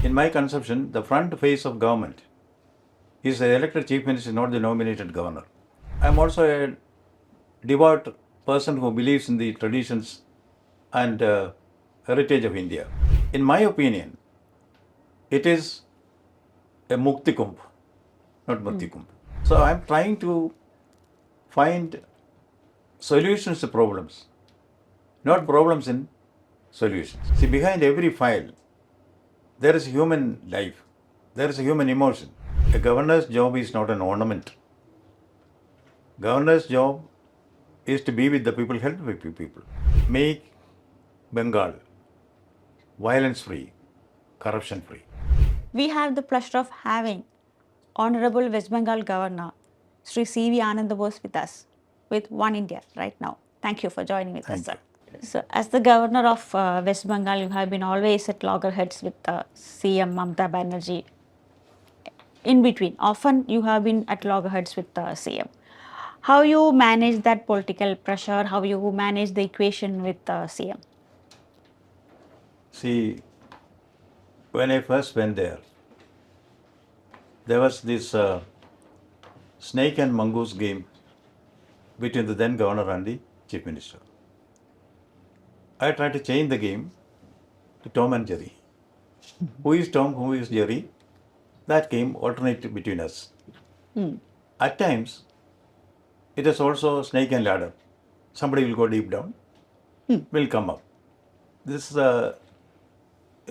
In my conception, the front face of government is the elected chief minister, not the nominated governor. I'm also a devout person who believes in the traditions and heritage of India. In my opinion, it is a Mukti Kumbh, not Murti Kumbh. So I'm trying to find solutions to problems, not problems in solutions. See, behind every file, there is a human life, there is a human emotion. A governor's job is not an ornament. Governor's job is to be with the people, help with the people, make Bengal violence free, corruption free. We have the pleasure of having Honorable West Bengal Governor Sri C.V. Ananda Bose with us, with One India right now. Thank you for joining with us, Thank sir. So, as the Governor of West Bengal, you have been always at loggerheads with CM Mamata Banerjee. In between, often you have been at loggerheads with CM. How you manage that political pressure? How you manage the equation with CM? See, when I first went there was this snake and mongoose game between the then governor and the chief minister. I tried to change the game to Tom and Jerry. Who is Tom, who is Jerry? That game alternated between us. At times, it is also snake and ladder. Somebody will go deep down, will come up. This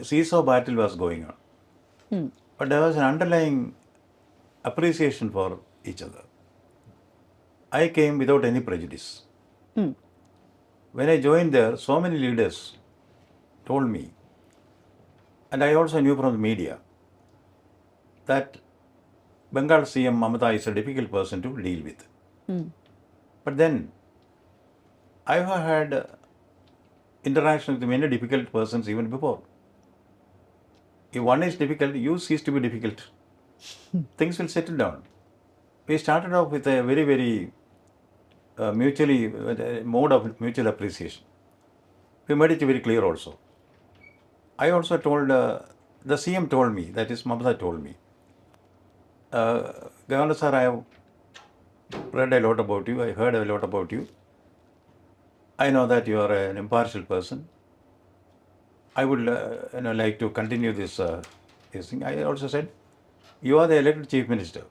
seesaw battle was going on. But there was an underlying appreciation for each other. I came without any prejudice. When I joined there, so many leaders told me, and I also knew from the media, that Bengal CM Mamata is a difficult person to deal with. But then, I have had interaction with many difficult persons even before. If one is difficult, you cease to be difficult. Things will settle down. We started off with a very, very mode of mutual appreciation. We made it very clear also. I also told, the CM told me, that is Mamata told me, Governor sir, I have read a lot about you, I heard a lot about you. I know that you are an impartial person. I would like to continue this thing. I also said, you are the elected chief minister.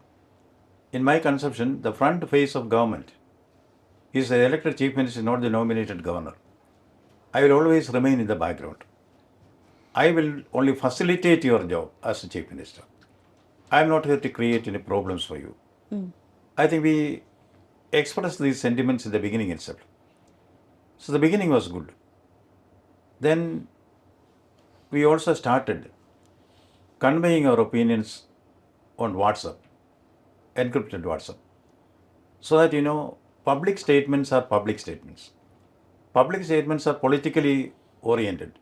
In my conception, the front face of government is the elected chief minister, not the nominated governor. I will always remain in the background. I will only facilitate your job as a chief minister. I am not here to create any problems for you. I think we expressed these sentiments in the beginning itself. So the beginning was good. Then we also started conveying our opinions on WhatsApp, encrypted WhatsApp, so that public statements are public statements. Public statements are politically oriented.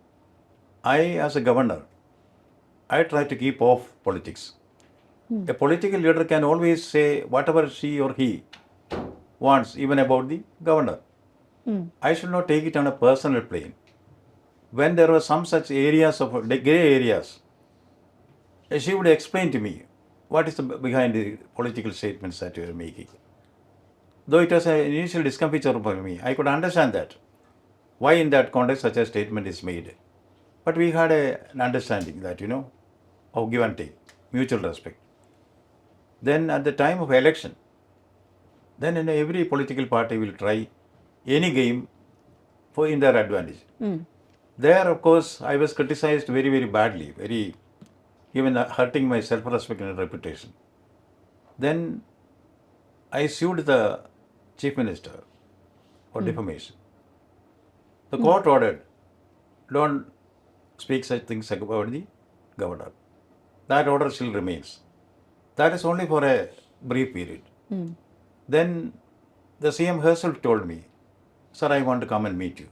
I, as a governor, I try to keep off politics. A political leader can always say whatever she or he wants, even about the governor. I should not take it on a personal plane. When there were some such areas of grey areas, she would explain to me what is behind the political statements that you are making. Though it was an initial discomfiture for me, I could understand that. Why in that context such a statement is made. But we had an understanding that, of give and take, mutual respect. Then at the time of election, then every political party will try any game in their advantage. There, of course, I was criticized very, very badly, even hurting my self-respect and reputation. Then I sued the chief minister for defamation. The court ordered, don't speak such things about the governor. That order still remains. That is only for a brief period. Then the CM herself told me, sir, I want to come and meet you.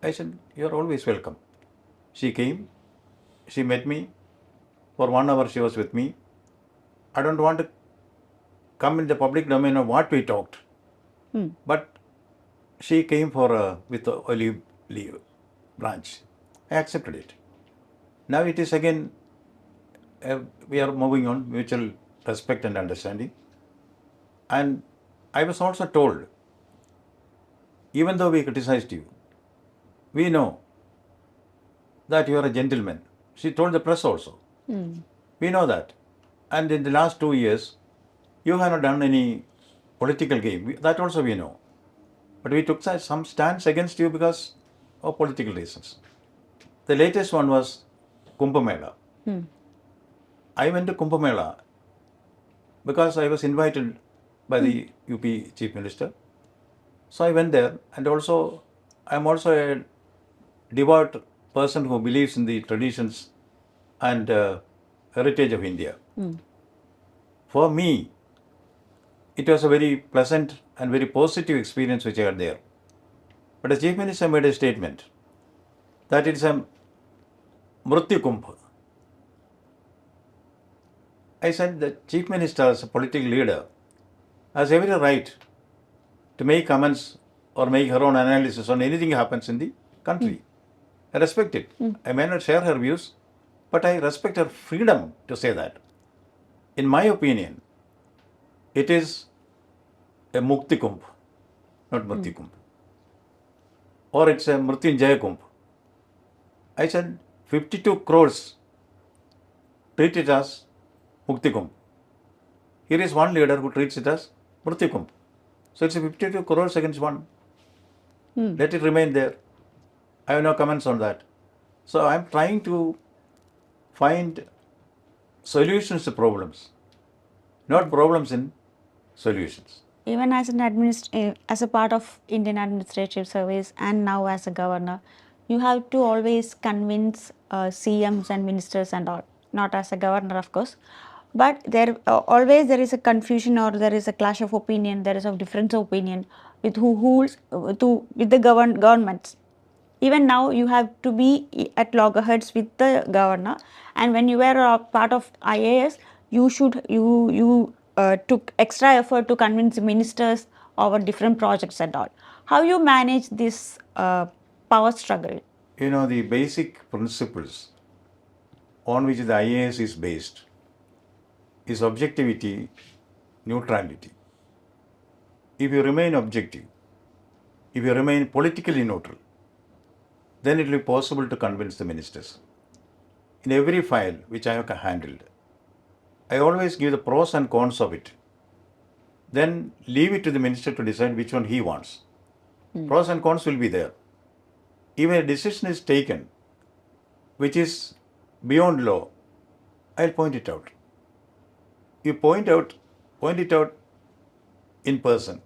I said, you are always welcome. She came, she met me. For 1 hour she was with me. I don't want to come in the public domain of what we talked. But she came with the olive leaf branch. I accepted it. Now it is again we are moving on, mutual respect and understanding. And I was also told, even though we criticized you, we know that you are a gentleman. She told the press also. We know that. And in the last 2 years, you have not done any political game. That also we know. But we took some stance against you because of political reasons. The latest one was Kumbh Mela. I went to Kumbh Mela because I was invited by the UP Chief Minister. So I went there, and also I am also a devout person who believes in the traditions and heritage of India. For me, it was a very pleasant and very positive experience which I had there. But the Chief Minister made a statement that it is a Mrityu Kumbh. I said the Chief Minister, as a political leader, has every right to make comments or make her own analysis on anything happens in the country. I respect it. I may not share her views, but I respect her freedom to say that. In my opinion, it is a Mukti Kumbh, not Mrityu Kumbh. Or it's a Mrityunjaya Kumbh. I said 52 crores treat it as Mukti Kumbh. Here is one leader who treats it as Mrityu Kumbh. So it's a 52 crores against one. Let it remain there. I have no comments on that. So I'm trying to find solutions to problems, not problems in solutions. Even as an as a part of Indian Administrative Service and now as a governor, you have to always convince CMs and ministers and all. Not as a governor, of course, but there always there is a confusion or there is a clash of opinion. There is a difference of opinion with with the governments. Even now, you have to be at loggerheads with the governor, and when you were a part of IAS, you took extra effort to convince ministers over different projects and all. How you manage this power struggle? You know, the basic principles on which the IAS is based is objectivity, neutrality. If you remain objective, if you remain politically neutral, then it will be possible to convince the ministers. In every file which I have handled, I always give the pros and cons of it. Then leave it to the minister to decide which one he wants. Pros and cons will be there. Even a decision is taken which is beyond law, I'll point it out. You point it out in person.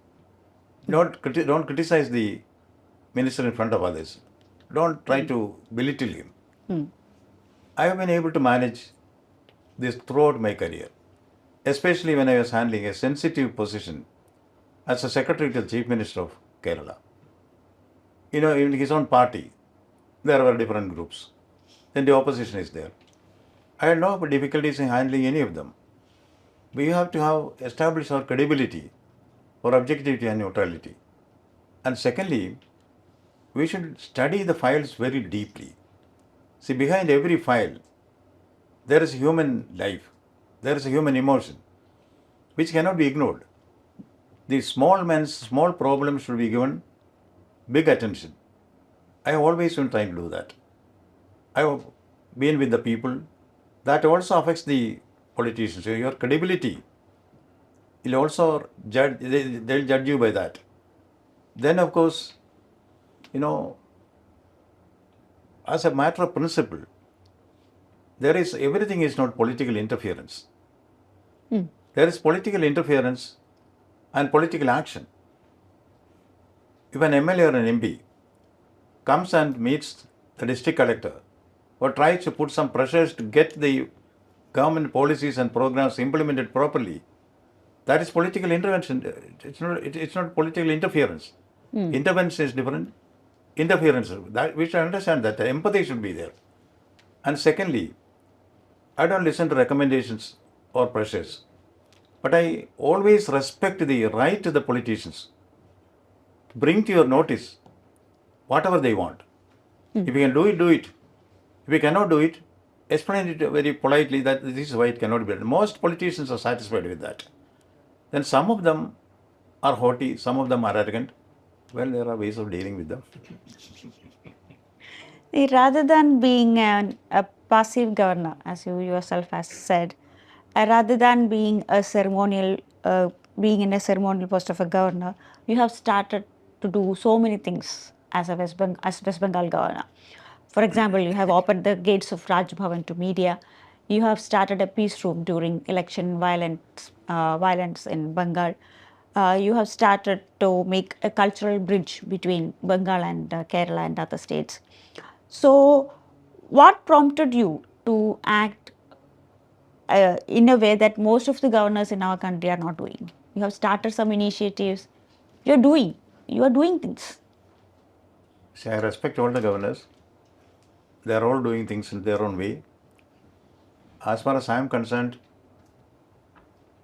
Don't criticize the minister in front of others. Don't try to belittle him. I have been able to manage this throughout my career, especially when I was handling a sensitive position as a secretary to the Chief Minister of Kerala. You know, in his own party, there were different groups. Then the opposition is there. I had no difficulties in handling any of them. We have to establish our credibility for objectivity and neutrality. And secondly, we should study the files very deeply. See, behind every file, there is a human life, there is a human emotion, which cannot be ignored. The small problems should be given big attention. I have always been trying to do that. I have been with the people. That also affects the politicians. Your credibility will also judge, they'll judge you by that. Then, of course, you know, as a matter of principle, everything is not political interference. There is political interference and political action. If an MLA or an MP comes and meets the district collector or tries to put some pressures to get the government policies and programs implemented properly, that is political intervention. It's not political interference. Intervention is different. Interference, that we should understand that the empathy should be there. And secondly, I don't listen to recommendations or pressures, but I always respect the right of the politicians to bring to your notice whatever they want. If you can do it, do it. If you cannot do it, explain it very politely that this is why it cannot be done. Most politicians are satisfied with that. Then some of them are haughty, some of them are arrogant. Well, there are ways of dealing with them. Rather than being a passive governor, as you yourself has said, rather than being a ceremonial, being in a ceremonial post of a governor, you have started to do so many things as a West Bengal governor. For example, you have opened the gates of Raj Bhavan to media. You have started a peace room during election violence in Bengal. You have started to make a cultural bridge between Bengal and Kerala and other states. So, what prompted you to act in a way that most of the governors in our country are not doing? You have started some initiatives. You are doing things. See, I respect all the governors. They are all doing things in their own way. As far as I am concerned,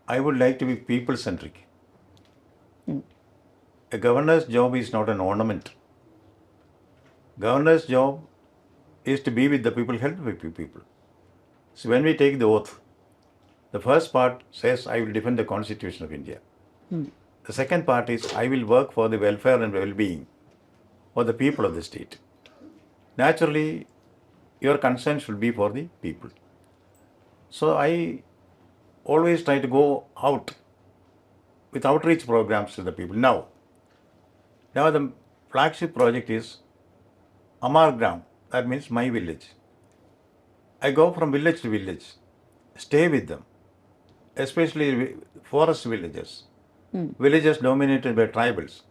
I would like to be people centric. A governor's job is not an ornament. Governor's job is to be with the people, help with the people. So when we take the oath, the first part says, I will defend the Constitution of India. The second part is, I will work for the welfare and well-being of the people of the state. Naturally, your concern should be for the people. So I always try to go out with outreach programs to the people. Now the flagship project is Amar Gram, that means my village. I go from village to village, stay with them, especially forest villages, villages dominated by tribals.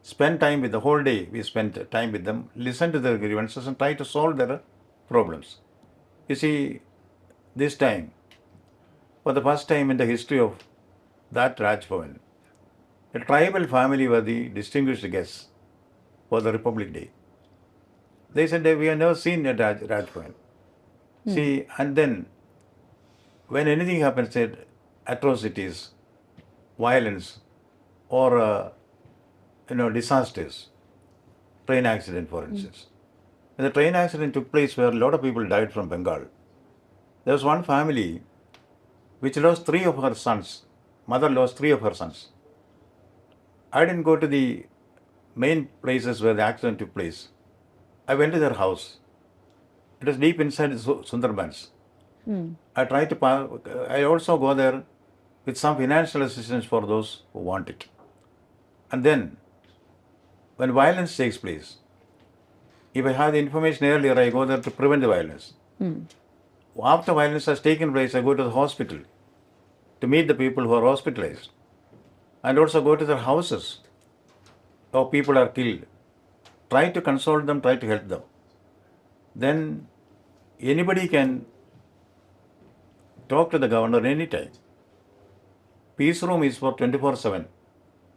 Spend time with the whole day, we spend time with them, listen to their grievances and try to solve their problems. You see, this time, for the first time in the history of that Raj Bhavan, a tribal family were the distinguished guests for the Republic Day. They said that we have never seen a Raj Bhavan. See, and then when anything happens, said atrocities, violence, or disasters, train accident, for instance. When the train accident took place where a lot of people died from Bengal, there was one family which lost 3 of her sons. Mother lost 3 of her sons. I didn't go to the main places where the accident took place. I went to their house. It was deep inside the Sundarbans. I tried to. I also go there with some financial assistance for those who want it. And then, when violence takes place, if I have the information earlier, I go there to prevent the violence. After violence has taken place, I go to the hospital to meet the people who are hospitalized, and also go to their houses or people are killed. Try to console them, try to help them. Then anybody can talk to the governor anytime. Peace room is for 24/7.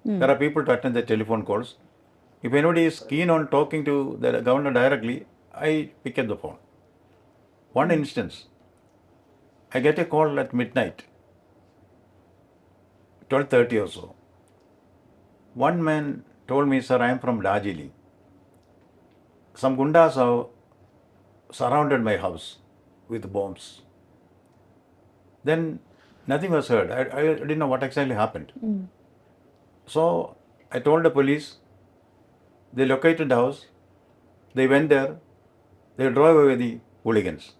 There are people to attend the telephone calls. If anybody is keen on talking to the governor directly, I pick up the phone. One instance, I get a call at midnight, 12:30 or so. One man told me, sir, I am from Darjeeling. Some gundas have surrounded my house with bombs. Then nothing was heard. I didn't know what exactly happened. So I told the police. They located the house. They went there. They drove away the hooligans.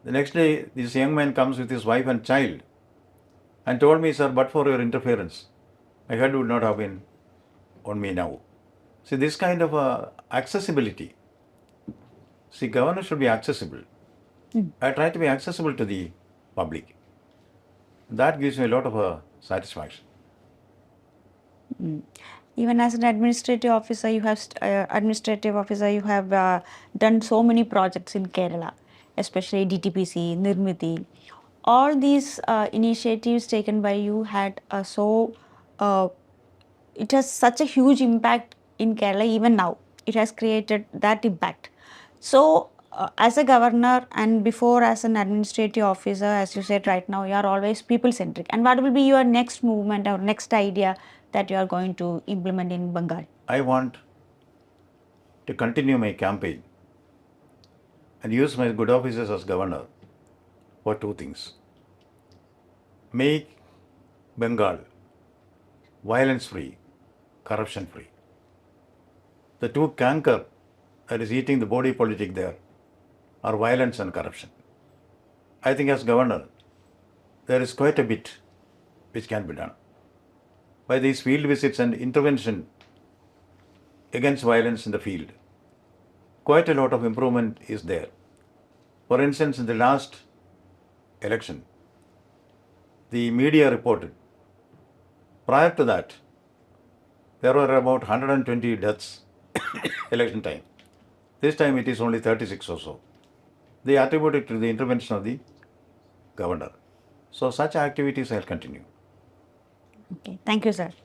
The next day, this young man comes with his wife and child and told me, sir, but for your interference, my head would not have been on me now. See, this kind of accessibility. See, governors should be accessible. I try to be accessible to the public. That gives me a lot of satisfaction. Even as an administrative officer, you have done so many projects in Kerala, especially DTPC, Nirmiti. All these initiatives taken by you had it has such a huge impact in Kerala. Even now, it has created that impact. So, as a governor and before as an administrative officer, as you said right now, you are always people centric. And what will be your next movement or next idea that you are going to implement in Bengal? I want to continue my campaign. and use my good offices as governor for two things. Make Bengal violence free, corruption free. The two canker that is eating the body politic there are violence and corruption. I think as governor, there is quite a bit which can be done. By these field visits and intervention against violence in the field, quite a lot of improvement is there. For instance, in the last election, the media reported, prior to that, there were about 120 deaths election time. This time it is only 36 or so. They attribute it to the intervention of the governor. So such activities I'll continue. Okay, thank you, sir.